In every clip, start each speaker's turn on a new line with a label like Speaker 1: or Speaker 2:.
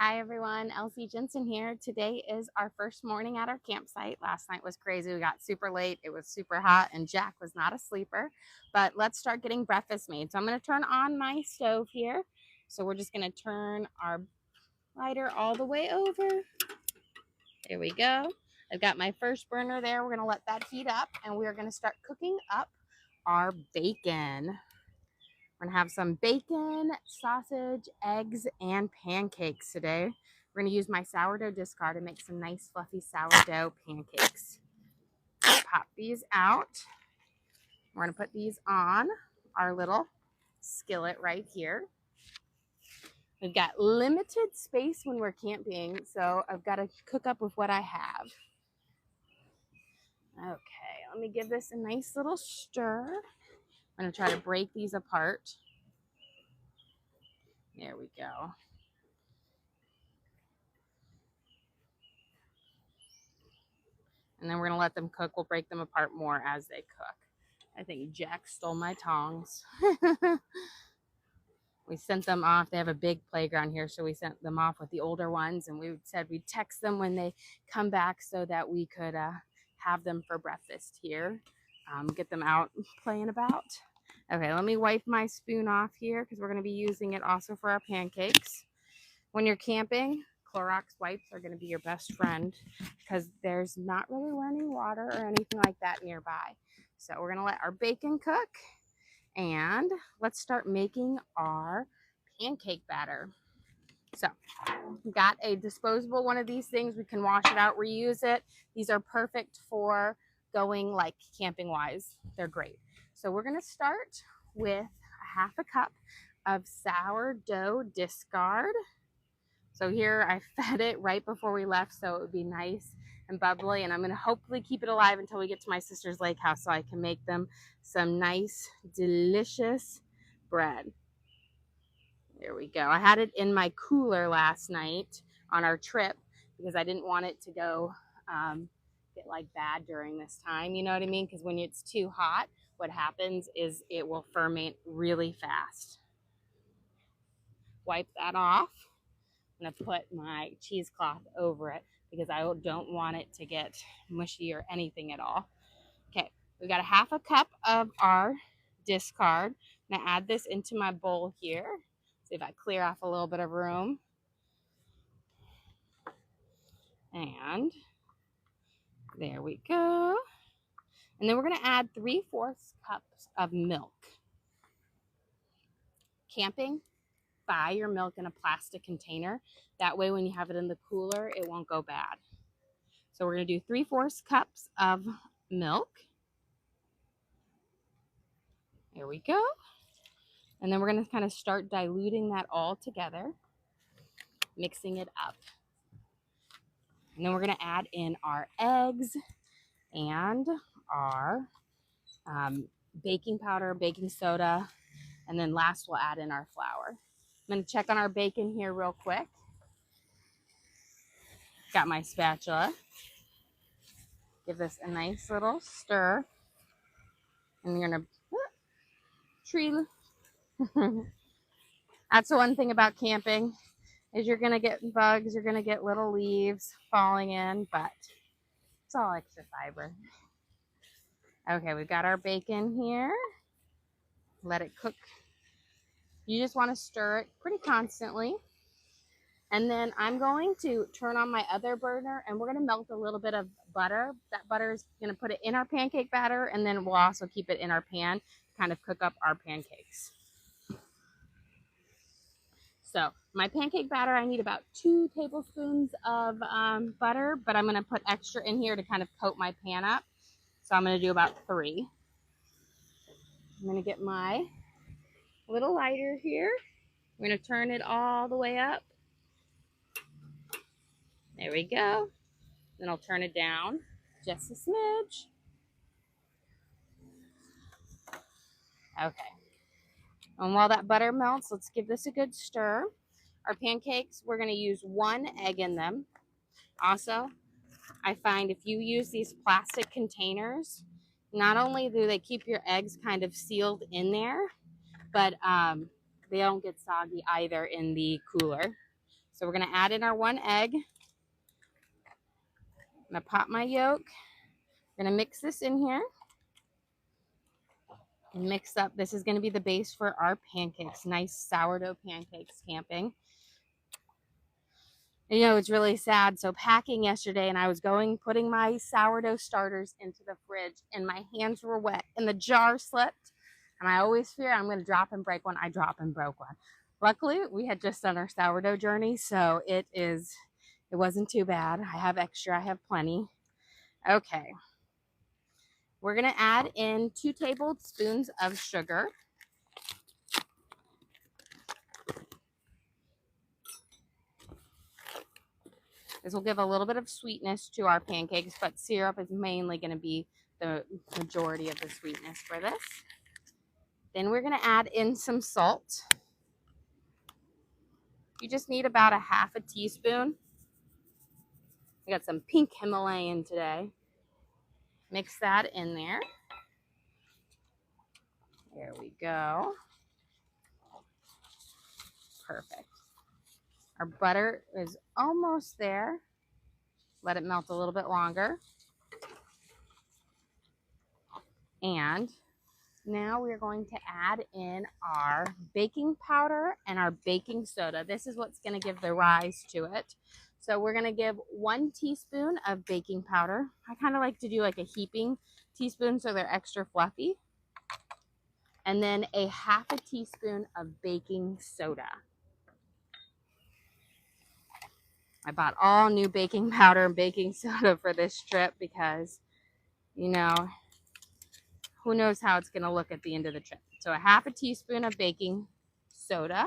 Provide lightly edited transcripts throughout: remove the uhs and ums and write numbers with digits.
Speaker 1: Hi everyone, Elsie Jensen here. Today is our first morning at our campsite. Last night was crazy. We got super late. It was super hot and Jack was not a sleeper. But let's start getting breakfast made. So I'm going to turn on my stove here. So we're just going to turn our lighter all the way over. There we go. I've got my first burner there. We're going to let that heat up and we're going to start cooking up our bacon. We're gonna have some bacon, sausage, eggs, and pancakes today. We're gonna use my sourdough discard to make some nice fluffy sourdough pancakes. Pop these out. We're gonna put these on our little skillet right here. We've got limited space when we're camping, so I've got to cook up with what I have. Okay, let me give this a nice little stir. I'm gonna try to break these apart. There we go. And then we're gonna let them cook. We'll break them apart more as they cook. I think Jack stole my tongs. We sent them off. They have a big playground here, so we sent them off with the older ones, and we said we'd text them when they come back so that we could have them for breakfast here. Get them out playing about. Okay, let me wipe my spoon off here because we're going to be using it also for our pancakes. When you're camping, Clorox wipes are going to be your best friend because there's not really running water or anything like that nearby. So we're going to let our bacon cook and let's start making our pancake batter. So we've got a disposable one of these things. We can wash it out, reuse it. These are perfect for going like camping wise. They're great. So we're going to start with a half a cup of sourdough discard. So here I fed it right before we left so it would be nice and bubbly, and I'm going to hopefully keep it alive until we get to my sister's lake house so I can make them some nice, delicious bread. There we go. I had it in my cooler last night on our trip because I didn't want it to go get like bad during this time, you know what I mean? Because when it's too hot, what happens is it will ferment really fast. Wipe that off. I'm going to put my cheesecloth over it because I don't want it to get mushy or anything at all. Okay, we got a half a cup of our discard. I'm going to add this into my bowl here. See if I clear off a little bit of room. And there we go. And then we're going to add 3/4 cups of milk. Camping, buy your milk in a plastic container. That way when you have it in the cooler, it won't go bad. So we're going to do 3/4 cups of milk. There we go. And then we're going to kind of start diluting that all together, mixing it up. And then we're going to add in our eggs and our baking powder, baking soda, and then last we'll add in our flour. I'm going to check on our bacon here real quick. Got my spatula. Give this a nice little stir. And you're going to tree. That's the one thing about camping is you're going to get bugs, you're going to get little leaves falling in, but it's all extra fiber. Okay, we've got our bacon here. Let it cook. You just want to stir it pretty constantly. And then I'm going to turn on my other burner and we're going to melt a little bit of butter. That butter is going to put it in our pancake batter, and then we'll also keep it in our pan, kind of cook up our pancakes. So my pancake batter, I need about 2 tablespoons of butter, but I'm going to put extra in here to kind of coat my pan up. So I'm going to do about 3. I'm going to get my little lighter here. I'm going to turn it all the way up. There we go. Then I'll turn it down just a smidge. Okay. And while that butter melts, let's give this a good stir. Our pancakes, we're going to use 1 egg in them. Also, I find if you use these plastic containers, not only do they keep your eggs kind of sealed in there, but they don't get soggy either in the cooler. So we're going to add in our 1 egg. I'm going to pop my yolk. I'm going to mix this in here. Mix up. This is going to be the base for our pancakes. Nice sourdough pancakes camping. And, you know, it's really sad. So packing yesterday, and I was putting my sourdough starters into the fridge, and my hands were wet, and the jar slipped. And I always fear I'm going to drop and break one. I dropped and broke one. Luckily, we had just done our sourdough journey, so it wasn't too bad. I have extra. I have plenty. Okay. We're going to add in 2 tablespoons of sugar. This will give a little bit of sweetness to our pancakes, but syrup is mainly going to be the majority of the sweetness for this. Then we're going to add in some salt. You just need about a half a teaspoon. I got some pink Himalayan today. Mix that in there. There we go. Perfect. Our butter is almost there. Let it melt a little bit longer. And now we're going to add in our baking powder and our baking soda. This is what's going to give the rise to it. So we're going to give 1 teaspoon of baking powder. I kind of like to do like a heaping teaspoon so they're extra fluffy. And then a half a teaspoon of baking soda. I bought all new baking powder and baking soda for this trip because, you know, who knows how it's going to look at the end of the trip. So a half a teaspoon of baking soda.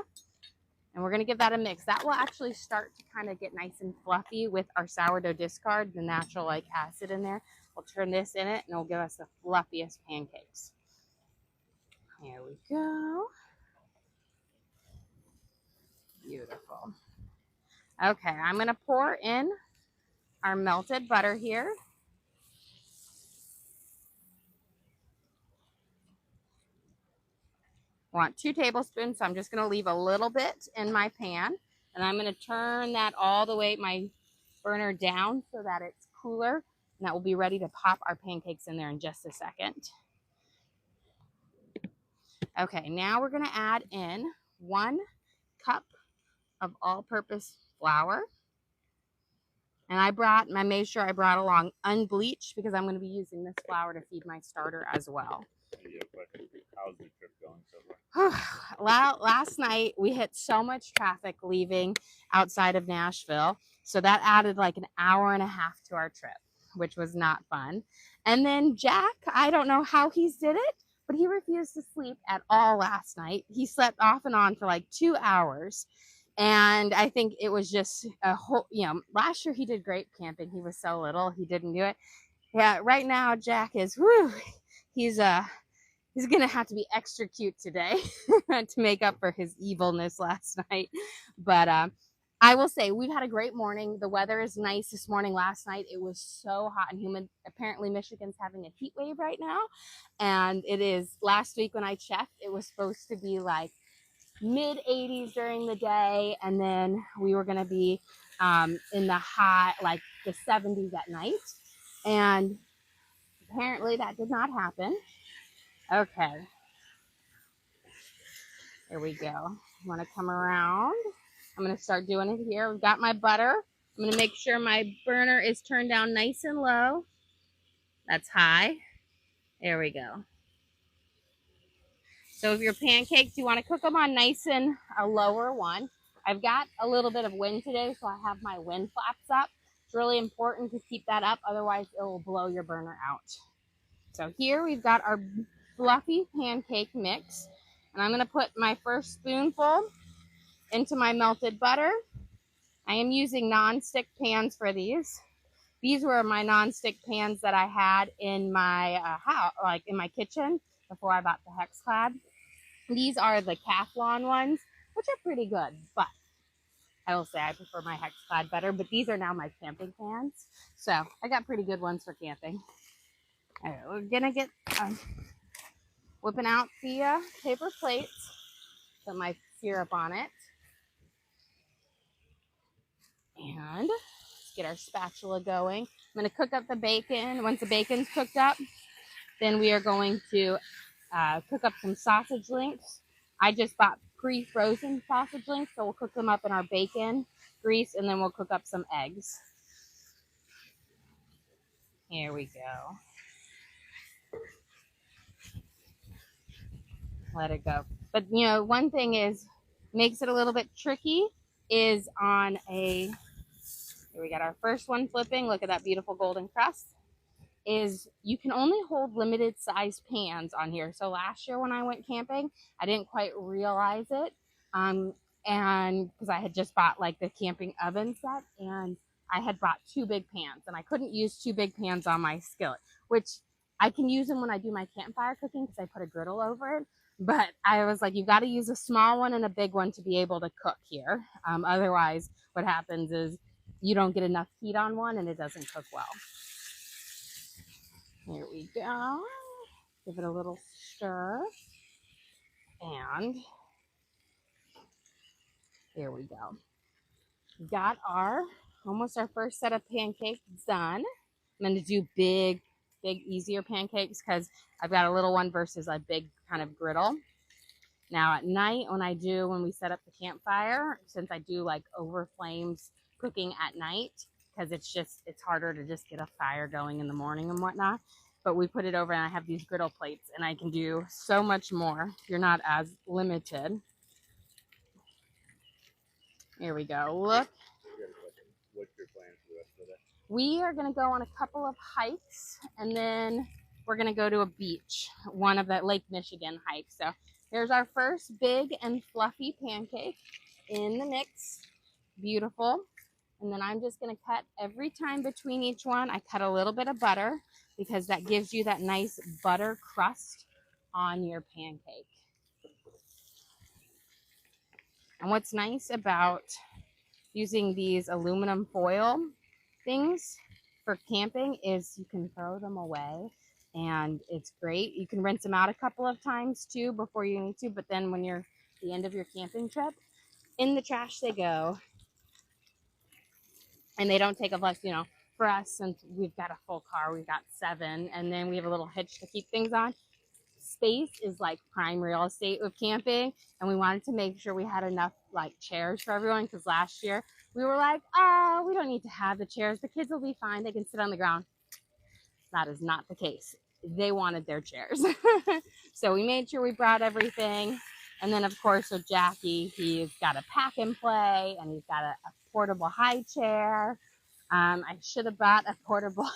Speaker 1: And we're going to give that a mix. That will actually start to kind of get nice and fluffy with our sourdough discard, the natural like acid in there. We'll turn this in it and it'll give us the fluffiest pancakes. Here we go. Beautiful. Okay, I'm going to pour in our melted butter here. I want 2 tablespoons, so I'm just going to leave a little bit in my pan. And I'm going to turn that all the way, my burner down so that it's cooler. And that will be ready to pop our pancakes in there in just a second. Okay, now we're going to add in 1 cup of all-purpose flour. And I made sure I brought along unbleached because I'm going to be using this flour to feed my starter as well.
Speaker 2: How's the trip going so far?
Speaker 1: Last night we hit so much traffic leaving outside of Nashville. So that added like an hour and a half to our trip, which was not fun. And then Jack, I don't know how he did it, but he refused to sleep at all last night. He slept off and on for like 2 hours. And I think it was just a whole, you know, last year he did great camping. He was so little, he didn't do it. Yeah, right now Jack is, he's going to have to be extra cute today to make up for his evilness last night. But I will say we've had a great morning. The weather is nice this morning. Last night it was so hot and humid. Apparently Michigan's having a heat wave right now. And it is, last week when I checked, it was supposed to be like mid 80s during the day. And then we were going to be in the high, like the 70s at night. And apparently that did not happen. Okay. Here we go. I want to come around. I'm going to start doing it here. We've got my butter. I'm going to make sure my burner is turned down nice and low. That's high. There we go. So if your pancakes, you want to cook them on nice and a lower one. I've got a little bit of wind today, so I have my wind flaps up. It's really important to keep that up, otherwise it will blow your burner out. So here we've got our fluffy pancake mix. And I'm going to put my first spoonful into my melted butter. I am using non-stick pans for these. These were my non-stick pans that I had in my house, like in my kitchen before I bought the Hexclad. These are the Teflon ones, which are pretty good, but I will say I prefer my Hexclad better, but these are now my camping pans. So I got pretty good ones for camping. All right, we're gonna get whipping out the paper plates, put my syrup on it. And let's get our spatula going. I'm going to cook up the bacon. Once the bacon's cooked up, then we are going to cook up some sausage links. I just bought pre-frozen sausage links, so we'll cook them up in our bacon grease, and then we'll cook up some eggs. Here we go. Let it go. But you know, one thing is makes it a little bit tricky is on a, here we got our first one flipping. Look at that beautiful golden crust. Is you can only hold limited size pans on here. So last year when I went camping, I didn't quite realize it. And because I had just bought like the camping oven set, and I had bought 2 big pans, and I couldn't use 2 big pans on my skillet, which I can use them when I do my campfire cooking because I put a griddle over it. But I was like, you got to use a small one and a big one to be able to cook here. Otherwise, what happens is you don't get enough heat on one and it doesn't cook well. Here we go. Give it a little stir. And here we go. Got our, almost our first set of pancakes done. I'm going to do big, easier pancakes because I've got a little one versus a big kind of griddle. Now at night when we set up the campfire, since I do like over flames cooking at night, because it's harder to just get a fire going in the morning and whatnot. But we put it over and I have these griddle plates and I can do so much more. You're not as limited. Here we go. Look.
Speaker 2: What's your plan for the rest of the day?
Speaker 1: We are going to go on a couple of hikes and then we're going to go to a beach, one of the Lake Michigan hikes. So here's our first big and fluffy pancake in the mix. Beautiful. And then I'm just going to cut every time between each one. I cut a little bit of butter because that gives you that nice butter crust on your pancake. And what's nice about using these aluminum foil things for camping is you can throw them away and it's great. You can rinse them out a couple of times too before you need to, but then when you're at the end of your camping trip, in the trash they go. And they don't take up less, you know, for us, since we've got a full car, we've got 7, and then we have a little hitch to keep things on. Space is like prime real estate with camping, and we wanted to make sure we had enough like chairs for everyone, because last year we were like, oh, we don't need to have the chairs. The kids will be fine. They can sit on the ground. That is not the case. They wanted their chairs. So we made sure we brought everything. And then, of course, with Jackie, he's got a pack and play, and he's got a portable high chair. I should have bought a portable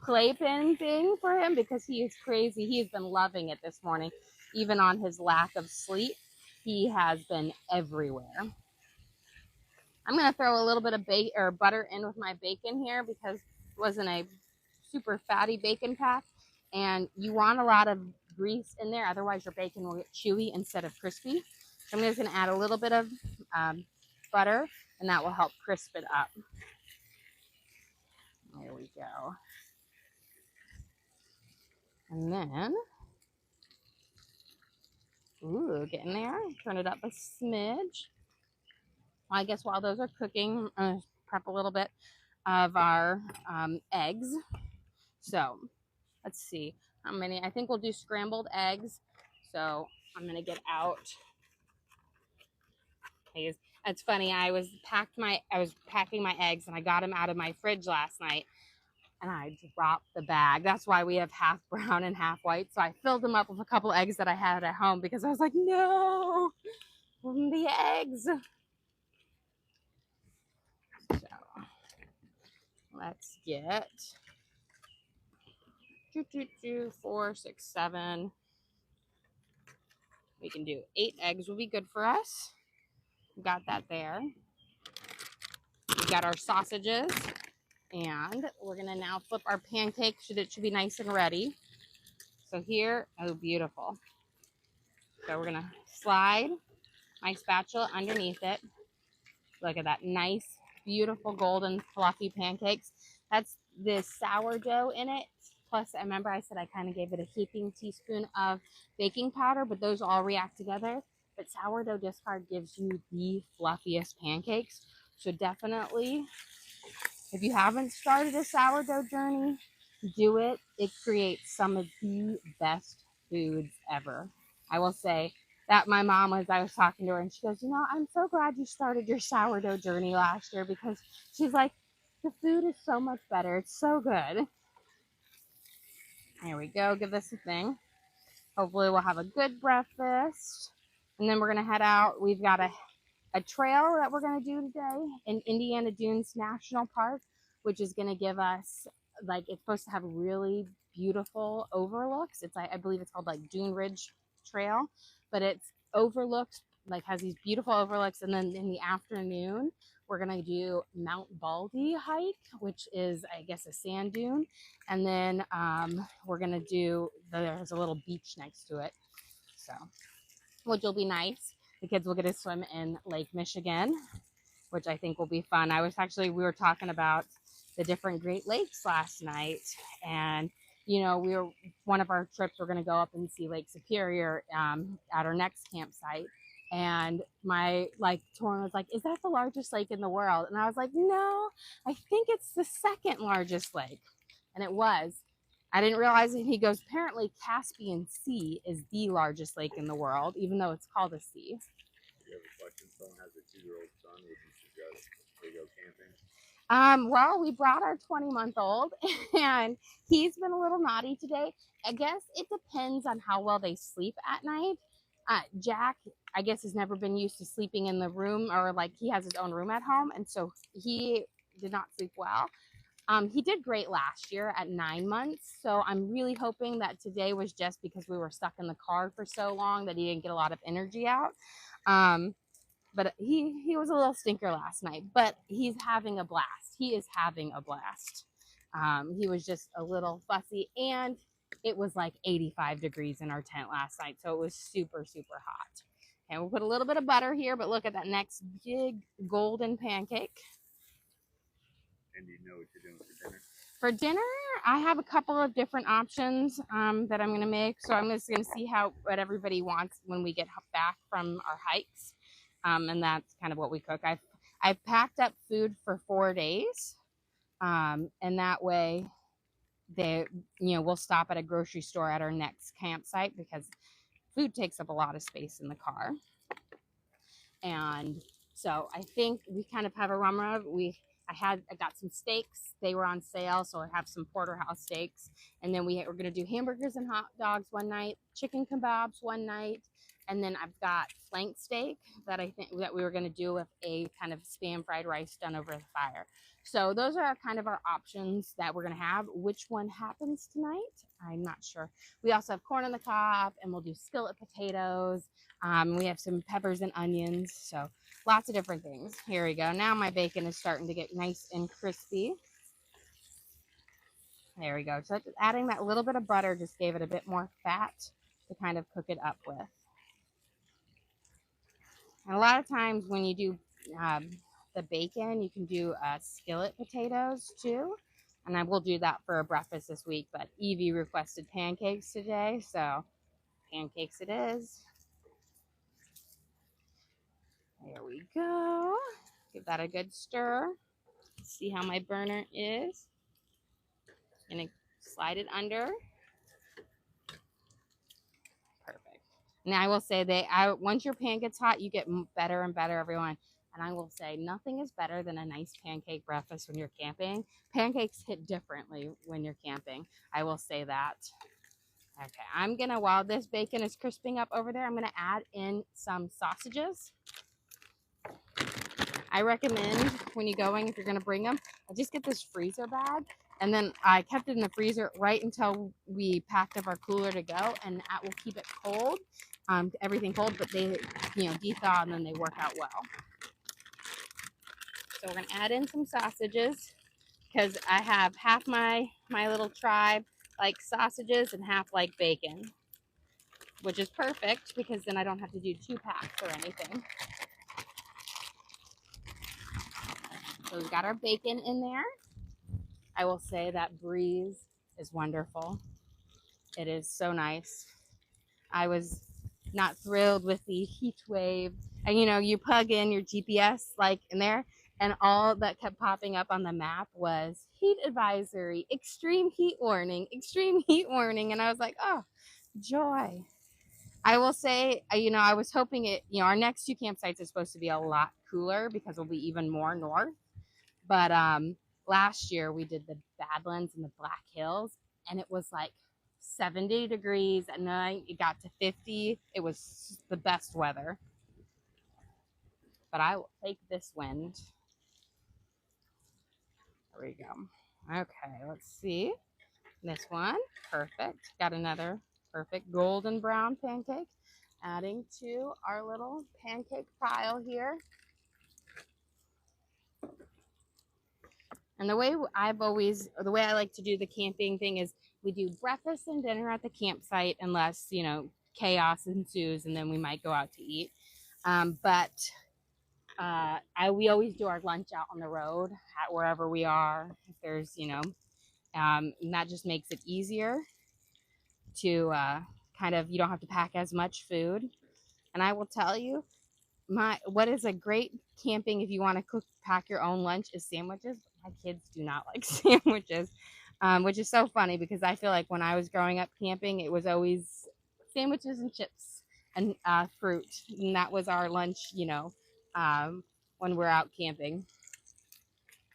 Speaker 1: playpen thing for him because he is crazy. He has been loving it this morning. Even on his lack of sleep, he has been everywhere. I'm going to throw a little bit of butter in with my bacon here because it wasn't a super fatty bacon pack. And you want a lot of grease in there, otherwise your bacon will get chewy instead of crispy. So I'm just going to add a little bit of butter, and that will help crisp it up. There we go. And then, ooh, getting there. Turn it up a smidge. Well, I guess while those are cooking, I'm going to prep a little bit of our eggs. So let's see how many. I think we'll do scrambled eggs. So I'm going to get out. It's funny. I was packing my eggs, and I got them out of my fridge last night, and I dropped the bag. That's why we have half brown and half white. So I filled them up with a couple eggs that I had at home because I was like, no, the eggs. So let's get 4, 6, 7. We can do 8 eggs will be good for us. Got that there. We got our sausages, and we're gonna now flip our pancake so that it should be nice and ready. So here, oh, beautiful. So we're gonna slide my spatula underneath it. Look at that nice, beautiful golden fluffy pancakes. That's the sourdough in it. Plus, I remember I said I kind of gave it a heaping teaspoon of baking powder, but those all react together. But sourdough discard gives you the fluffiest pancakes. So definitely, if you haven't started a sourdough journey, do it. It creates some of the best foods ever. I will say that my mom, as I was talking to her, and she goes, you know, I'm so glad you started your sourdough journey last year, because she's like, the food is so much better. It's so good. Here we go. Give this a thing. Hopefully we'll have a good breakfast. And then we're going to head out. We've got a trail that we're going to do today in Indiana Dunes National Park, which is going to give us, like, it's supposed to have really beautiful overlooks. It's like, I believe it's called like Dune Ridge Trail, but it's overlooks, like has these beautiful overlooks. And then in the afternoon, we're going to do Mount Baldy hike, which is, I guess, a sand dune. And then we're going to do, there's a little beach next to it. So, which will be nice. The kids will get to swim in Lake Michigan, which I think will be fun. We were talking about the different Great Lakes last night. And, you know, one of our trips, we're going to go up and see Lake Superior at our next campsite. And Torrin was like, is that the largest lake in the world? And I was like, no, I think it's the second largest lake. And it was. I didn't realize it. He goes, apparently Caspian Sea is the largest lake in the world, even though it's called a sea.
Speaker 2: You have a question? Someone has a 2-year-old son. Would you suggest they go camping?
Speaker 1: Well, we brought our 20-month-old, and he's been a little naughty today. I guess it depends on how well they sleep at night. Jack, I guess, has never been used to sleeping in the room, or like he has his own room at home, and so he did not sleep well. He did great last year at 9 months, so I'm really hoping that today was just because we were stuck in the car for so long that he didn't get a lot of energy out. But he was a little stinker last night, but he's having a blast. He is having a blast. He was just a little fussy, and it was like 85 degrees in our tent last night, so it was super, super hot. And we'll put a little bit of butter here, but look at that next big golden pancake.
Speaker 2: And do you know what you're doing for dinner?
Speaker 1: For dinner, I have a couple of different options that I'm going to make. So I'm just going to see what everybody wants when we get back from our hikes. And that's kind of what we cook. I've packed up food for 4 days. And that way we'll stop at a grocery store at our next campsite, because food takes up a lot of space in the car. And so I think we kind of have a rumor. I got some steaks. They were on sale, so I have some porterhouse steaks. And then we're going to do hamburgers and hot dogs one night, chicken kebabs one night, and then I've got flank steak that I think that we were going to do with a kind of Spam fried rice done over the fire. So those are kind of our options that we're going to have. Which one happens tonight? I'm not sure. We also have corn on the cob, and we'll do skillet potatoes. We have some peppers and onions, so lots of different things. Here we go. Now my bacon is starting to get nice and crispy. There we go. So adding that little bit of butter just gave it a bit more fat to kind of cook it up with. And a lot of times when you do the bacon, you can do skillet potatoes too. And I will do that for a breakfast this week, but Evie requested pancakes today, so pancakes it is. There we go. Give that a good stir. See how my burner is. Gonna slide it under. Perfect. Now I will say once your pan gets hot, you get better and better, everyone. And I will say nothing is better than a nice pancake breakfast when you're camping. Pancakes hit differently when you're camping. I will say that. Okay, while this bacon is crisping up over there, I'm gonna add in some sausages. I recommend when you're going, if you're going to bring them, I just get this freezer bag. And then I kept it in the freezer right until we packed up our cooler to go. And that will keep it cold, everything cold, but they, de-thaw and then they work out well. So we're going to add in some sausages, because I have half my little tribe like sausages and half like bacon, which is perfect because then I don't have to do 2 packs or anything. So we've got our bacon in there. I will say that breeze is wonderful. It is so nice. I was not thrilled with the heat wave. And you plug in your GPS like in there, And all that kept popping up on the map was heat advisory, extreme heat warning, extreme heat warning. And I was like, oh, joy. I will say, I was hoping our next two campsites are supposed to be a lot cooler because we'll be even more north. But last year we did the Badlands and the Black Hills, and it was like 70 degrees at night. It got to 50. It was the best weather. But I will take this wind. There we go. Okay, let's see. This one, perfect. Got another perfect golden brown pancake. Adding to our little pancake pile here. And the way I like to do the camping thing is we do breakfast and dinner at the campsite unless, chaos ensues, and then we might go out to eat. We always do our lunch out on the road at wherever we are. If there's, and that just makes it easier to you don't have to pack as much food. And I will tell you, what is a great camping if you want to pack your own lunch is sandwiches. My kids do not like sandwiches, which is so funny because I feel like when I was growing up camping, it was always sandwiches and chips and fruit, and that was our lunch, when we're out camping.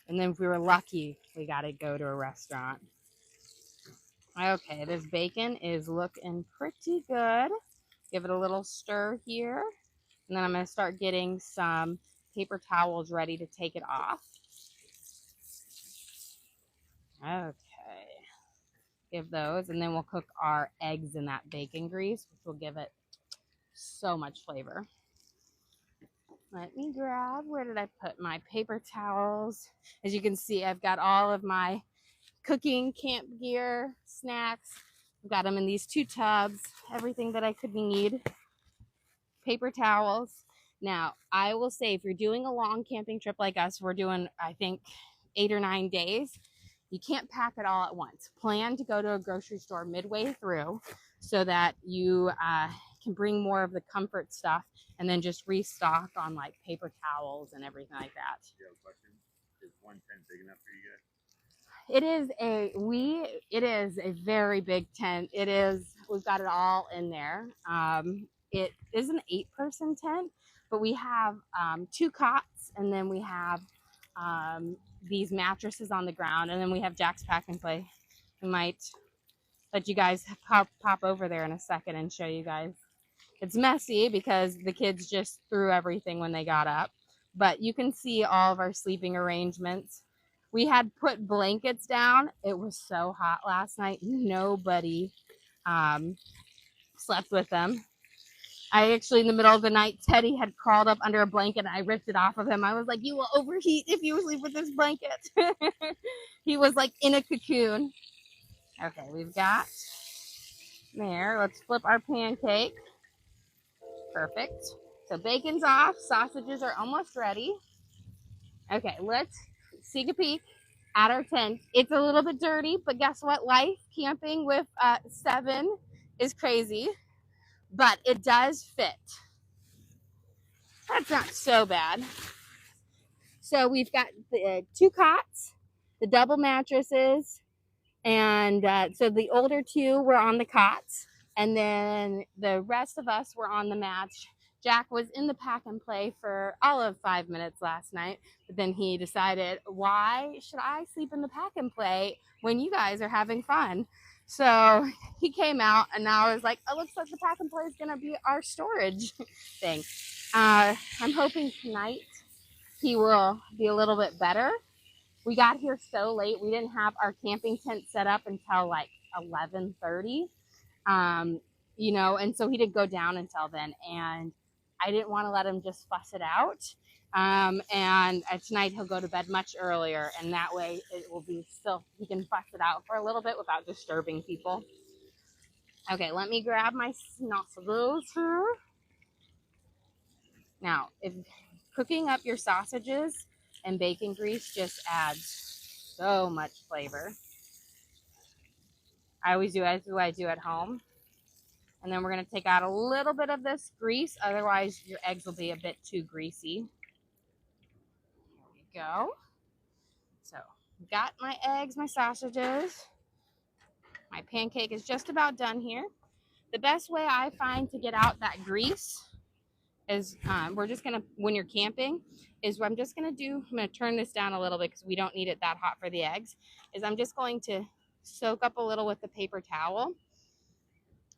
Speaker 1: And then if we were lucky, we got to go to a restaurant. Okay, this bacon is looking pretty good. Give it a little stir here. And then I'm going to start getting some paper towels ready to take it off. Okay. Give those, and then we'll cook our eggs in that bacon grease, which will give it so much flavor. Let me grab, where did I put my paper towels? As you can see, I've got all of my cooking camp gear, snacks. I've got them in these 2 tubs, everything that I could need. Paper towels. Now, I will say if you're doing a long camping trip like us, we're doing, I think, 8 or 9 days, you can't pack it all at once. Plan to go to a grocery store midway through so that you can bring more of the comfort stuff and then just restock on like paper towels and everything like that.
Speaker 2: You have a question? Is 1 tent big enough for you guys?
Speaker 1: It is a very big tent. We've got it all in there. It is an 8-person tent, but we have 2 cots, and then we have these mattresses on the ground, and then we have Jack's Pack and Play. We might let you guys pop over there in a second and show you guys. It's messy because the kids just threw everything when they got up, but you can see all of our sleeping arrangements. We had put blankets down. It was so hot last night. Nobody slept with them. I actually, in the middle of the night, Teddy had crawled up under a blanket and I ripped it off of him. I was like, you will overheat if you sleep with this blanket. He was like in a cocoon. Okay, we've got there. Let's flip our pancake. Perfect. So bacon's off. Sausages are almost ready. Okay, let's sneak a peek at our tent. It's a little bit dirty, but guess what? Life camping with 7 is crazy. But it does fit. That's not so bad. So we've got the 2 cots, the double mattresses, and so the older 2 were on the cots, and then the rest of us were on the mats. Jack was in the pack and play for all of 5 minutes last night, but then he decided, why should I sleep in the pack and play when you guys are having fun? So he came out, and now I was like, it looks like the pack and play is going to be our storage thing. I'm hoping tonight he will be a little bit better. We got here so late. We didn't have our camping tent set up until like 11:30, and so he didn't go down until then. And I didn't want to let him just fuss it out. And tonight he'll go to bed much earlier, and that way it will be still, he can fuss it out for a little bit without disturbing people. Okay, let me grab my sausages here. Now, if cooking up your sausages and bacon grease just adds so much flavor. I always do as I do at home. And then we're going to take out a little bit of this grease, otherwise your eggs will be a bit too greasy. go. So, got my eggs, my sausages. My pancake is just about done here. The best way I find to get out that grease is we're just gonna, when you're camping, is what I'm just gonna do. I'm gonna turn this down a little bit because we don't need it that hot for the eggs. Is I'm just going to soak up a little with the paper towel,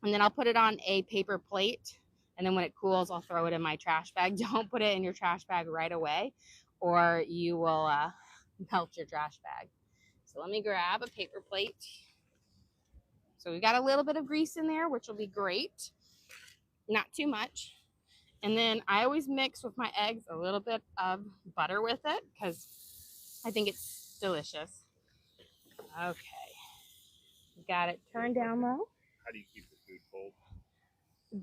Speaker 1: and then I'll put it on a paper plate, and then when it cools, I'll throw it in my trash bag. Don't put it in your trash bag right away, or you will melt your trash bag. So let me grab a paper plate. So we got a little bit of grease in there, which will be great. Not too much. And then I always mix with my eggs a little bit of butter with it because I think it's delicious. Okay. Got it turned down low.
Speaker 2: How do you keep the food cold?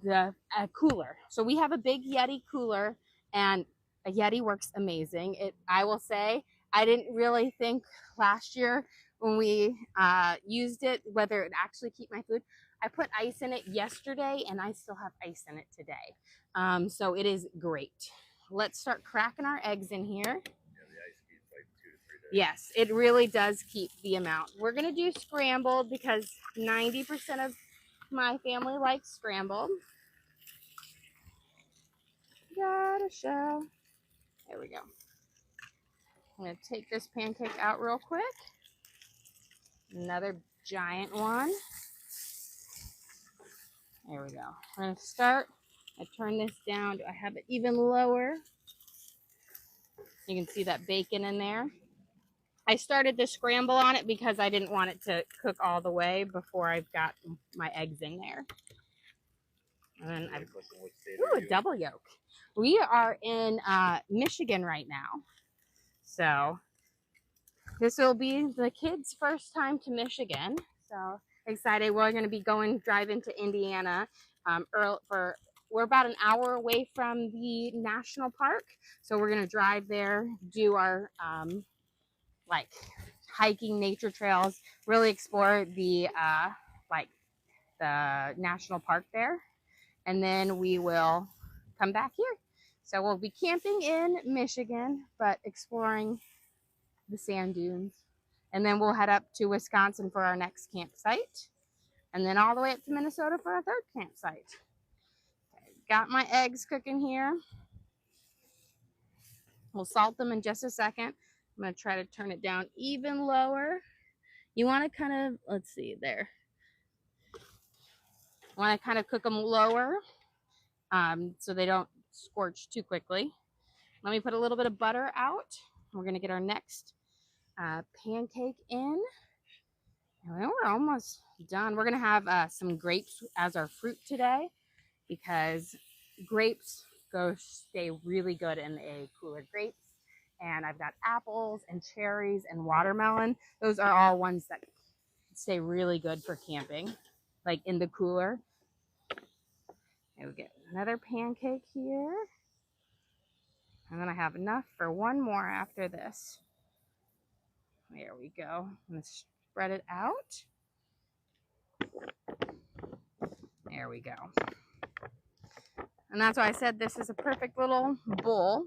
Speaker 1: The cooler. So we have a big Yeti cooler, and a Yeti works amazing. I will say, I didn't really think last year when we used it whether it would actually keep my food. I put ice in it yesterday, and I still have ice in it today. So it is great. Let's start cracking our eggs in here.
Speaker 2: Yeah, the ice keeps like 2 to 3 days.
Speaker 1: Yes, it really does keep the amount. We're going to do scrambled because 90% of my family likes scrambled. Gotta show. There we go. I'm going to take this pancake out real quick. Another giant one. There we go. I'm going to start. I turn this down. I have it even lower. You can see that bacon in there. I started the scramble on it because I didn't want it to cook all the way before I've got my eggs in there. And then a double yolk. We are in Michigan right now. So this will be the kids' first time to Michigan. So excited. We're going to be driving to Indiana we're about an hour away from the national park. So we're going to drive there, do our like hiking nature trails, really explore the the national park there. And then we will come back here. So we'll be camping in Michigan, but exploring the sand dunes. And then we'll head up to Wisconsin for our next campsite. And then all the way up to Minnesota for our third campsite. Okay, got my eggs cooking here. We'll salt them in just a second. I'm going to try to turn it down even lower. You want to kind of, let's see there. You want to kind of cook them lower so they don't scorch too quickly. Let me put a little bit of butter out. We're going to get our next pancake in. And we're almost done. We're going to have some grapes as our fruit today because grapes stay really good in a cooler. Grapes, and I've got apples and cherries and watermelon. Those are all ones that stay really good for camping, like in the cooler. There we go. Another pancake here. And then I have enough for one more after this. There we go. I'm going to spread it out. There we go. And that's why I said this is a perfect little bowl.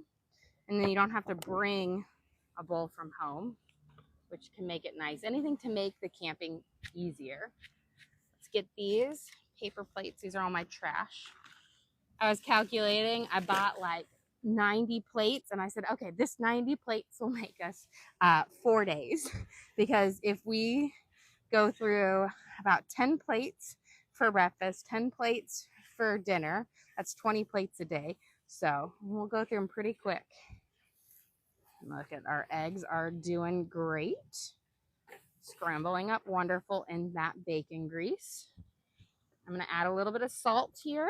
Speaker 1: And then you don't have to bring a bowl from home, which can make it nice. Anything to make the camping easier. Let's get these paper plates. These are all my trash. I was calculating. I bought like 90 plates, and I said, okay, this 90 plates will make us 4 days. Because if we go through about 10 plates for breakfast, 10 plates for dinner, that's 20 plates a day. So we'll go through them pretty quick. Look at our eggs are doing great. Scrambling up wonderful in that bacon grease. I'm going to add a little bit of salt here.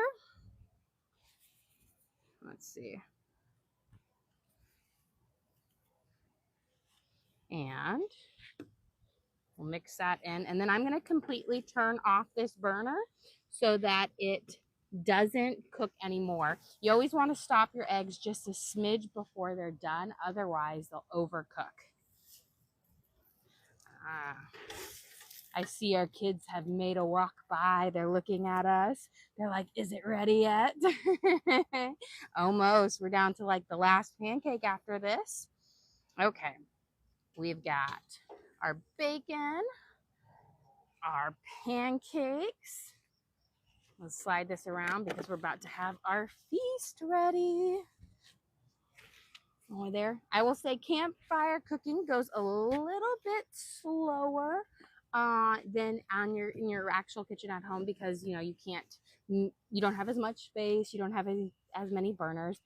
Speaker 1: Let's see. And we'll mix that in. And then I'm going to completely turn off this burner so that it doesn't cook anymore. You always want to stop your eggs just a smidge before they're done. Otherwise, they'll overcook. I see our kids have made a walk by. They're looking at us. They're like, is it ready yet? Almost. We're down to like the last pancake after this. Okay, we've got our bacon, our pancakes. Let's slide this around because we're about to have our feast ready. Over there. I will say campfire cooking goes a little bit slower than on in your actual kitchen at home because you don't have as much space, you don't have as many burners,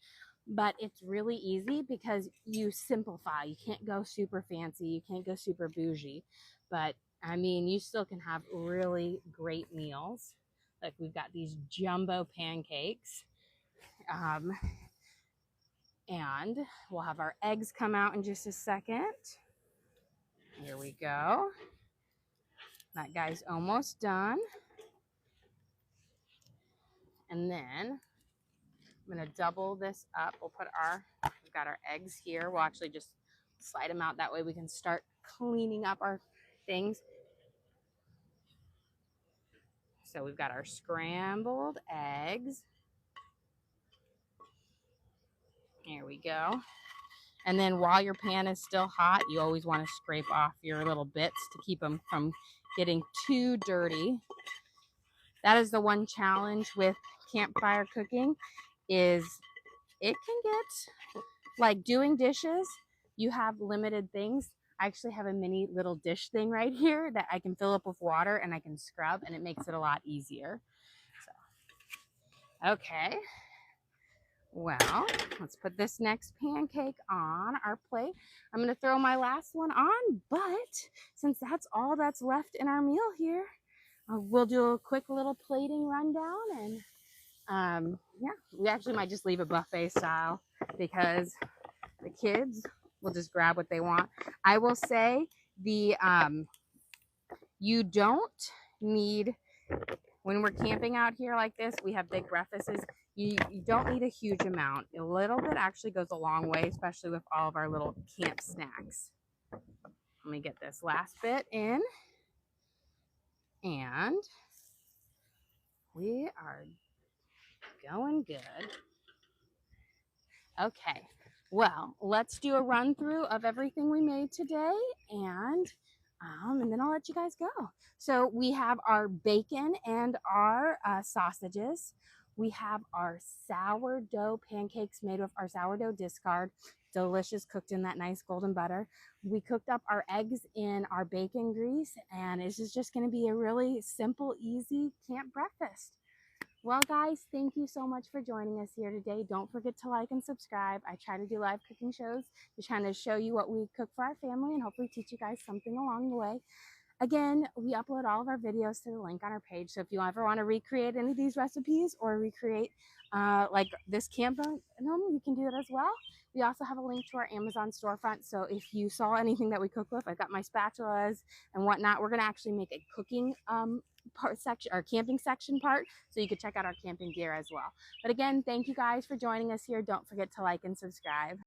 Speaker 1: but it's really easy because you simplify. You can't go super fancy, you can't go super bougie, but I mean you still can have really great meals. Like we've got these jumbo pancakes. And we'll have our eggs come out in just a second. Here we go. That guy's almost done. And then I'm gonna double this up. We've got our eggs here. We'll actually just slide them out. That way we can start cleaning up our things. So we've got our scrambled eggs. Here we go. And then while your pan is still hot, you always want to scrape off your little bits to keep them from getting too dirty. That is the one challenge with campfire cooking is it can get, like doing dishes, you have limited things. I actually have a mini little dish thing right here that I can fill up with water and I can scrub, and it makes it a lot easier. So, okay. Well, let's put this next pancake on our plate. I'm going to throw my last one on, but since that's all that's left in our meal here, we'll do a quick little plating rundown, and yeah, we actually might just leave it buffet style because the kids will just grab what they want. I will say you don't need, when we're camping out here like this, we have big breakfasts. You don't need a huge amount. A little bit actually goes a long way, especially with all of our little camp snacks. Let me get this last bit in. And we are going good. Okay, well, let's do a run through of everything we made today, and then I'll let you guys go. So we have our bacon and our sausages. We have our sourdough pancakes made with our sourdough discard. Delicious, cooked in that nice golden butter. We cooked up our eggs in our bacon grease, and this is just going to be a really simple, easy camp breakfast. Well, guys, thank you so much for joining us here today. Don't forget to like and subscribe. I try to do live cooking shows to try to show you what we cook for our family and hopefully teach you guys something along the way. Again, we upload all of our videos to the link on our page. So if you ever want to recreate any of these recipes or recreate like this camp, you can do that as well. We also have a link to our Amazon storefront. So if you saw anything that we cook with, I've got my spatulas and whatnot. We're going to actually make a cooking part section or camping section part, so you could check out our camping gear as well. But again, thank you guys for joining us here. Don't forget to like and subscribe.